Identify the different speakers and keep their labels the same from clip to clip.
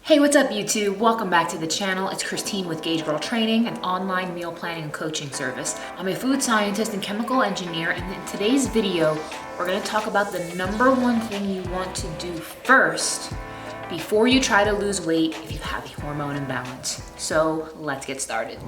Speaker 1: Hey, what's up YouTube? Welcome back to the channel. It's Christine with gaugegirltraining, an online meal planning and coaching service. I'm a food scientist and chemical engineer, and in today's video, we're gonna talk about the number one thing you want to do first before you try to lose weight if you have a hormone imbalance. So let's get started.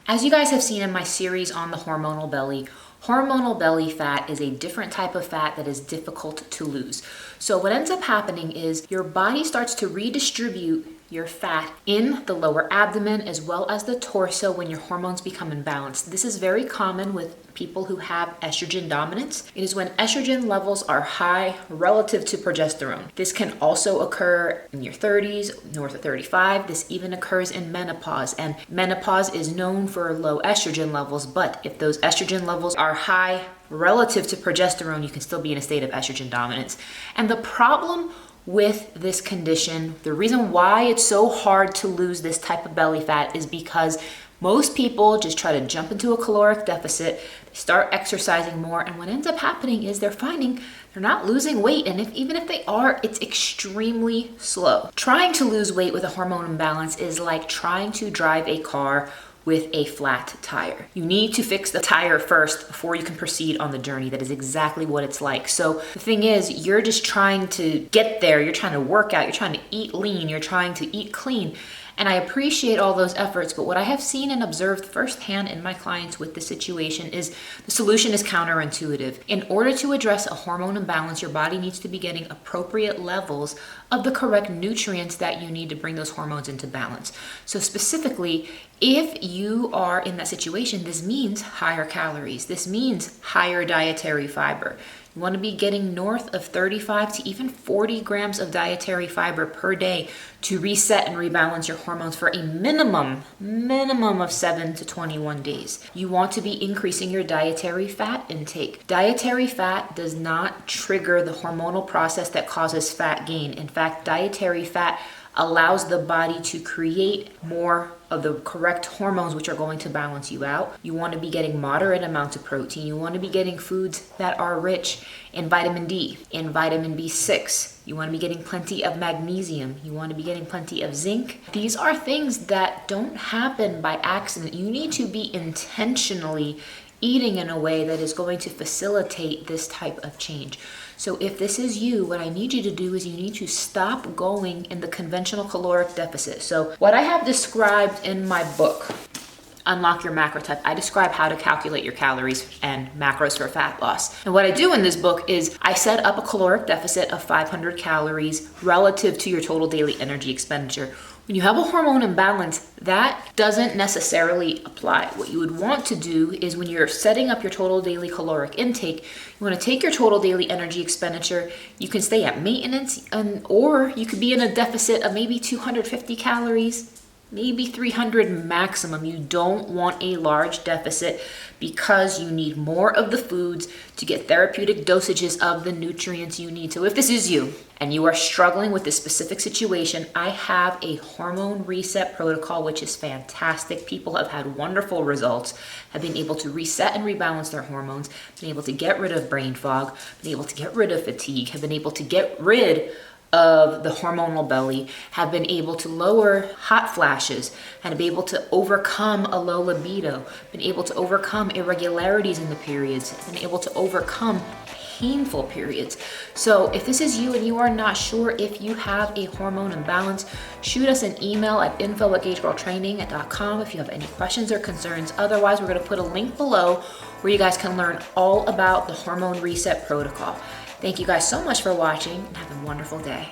Speaker 1: As you guys have seen in my series on the hormonal belly fat is a different type of fat that is difficult to lose. So what ends up happening is your body starts to redistribute your fat in the lower abdomen as well as the torso when your hormones become imbalanced. This is very common with people who have estrogen dominance. It is when estrogen levels are high relative to progesterone. This can also occur in your 30s, north of 35. This even occurs in menopause, and menopause is known for low estrogen levels, but if those estrogen levels are high relative to progesterone, you can still be in a state of estrogen dominance. And the problem with this condition, the reason why it's so hard to lose this type of belly fat is because most people just try to jump into a caloric deficit, they start exercising more, and what ends up happening is they're finding they're not losing weight, and even if they are, it's extremely slow. Trying to lose weight with a hormone imbalance is like trying to drive a car with a flat tire. You need to fix the tire first before you can proceed on the journey. That is exactly what it's like. So the thing is, you're just trying to get there. You're trying to work out. You're trying to eat lean. You're trying to eat clean. And I appreciate all those efforts, but what I have seen and observed firsthand in my clients with this situation is the solution is counterintuitive. In order to address a hormone imbalance, your body needs to be getting appropriate levels of the correct nutrients that you need to bring those hormones into balance. So specifically, if you are in that situation, this means higher calories. This means higher dietary fiber. You want to be getting north of 35 to even 40 grams of dietary fiber per day to reset and rebalance your hormones for a minimum of 7 to 21 days. You want to be increasing your dietary fat intake. Dietary fat does not trigger the hormonal process that causes fat gain. In fact, dietary fat allows the body to create more of the correct hormones which are going to balance you out. You want to be getting moderate amounts of protein. You want to be getting foods that are rich in vitamin D, in vitamin B6. You want to be getting plenty of magnesium. You want to be getting plenty of zinc. These are things that don't happen by accident. You need to be intentionally eating in a way that is going to facilitate this type of change. So if this is you, what I need you to do is you need to stop going in the conventional caloric deficit. So what I have described in my book, Unlock Your Macro Type, I describe how to calculate your calories and macros for fat loss. And what I do in this book is I set up a caloric deficit of 500 calories relative to your total daily energy expenditure. When you have a hormone imbalance, that doesn't necessarily apply. What you would want to do is when you're setting up your total daily caloric intake, you want to take your total daily energy expenditure. You can stay at maintenance, or you could be in a deficit of maybe 250 calories, maybe 300 maximum. You don't want a large deficit because you need more of the foods to get therapeutic dosages of the nutrients you need. So if this is you and you are struggling with this specific situation, I have a hormone reset protocol, which is fantastic. People have had wonderful results, have been able to reset and rebalance their hormones, been able to get rid of brain fog, been able to get rid of fatigue, have been able to get rid of the hormonal belly, have been able to lower hot flashes, and be able to overcome a low libido, been able to overcome irregularities in the periods, been able to overcome painful periods. So if this is you and you are not sure if you have a hormone imbalance, shoot us an email at info@gaugegirltraining.com if you have any questions or concerns. Otherwise, we're going to put a link below where you guys can learn all about the hormone reset protocol. Thank you guys so much for watching, and have a wonderful day.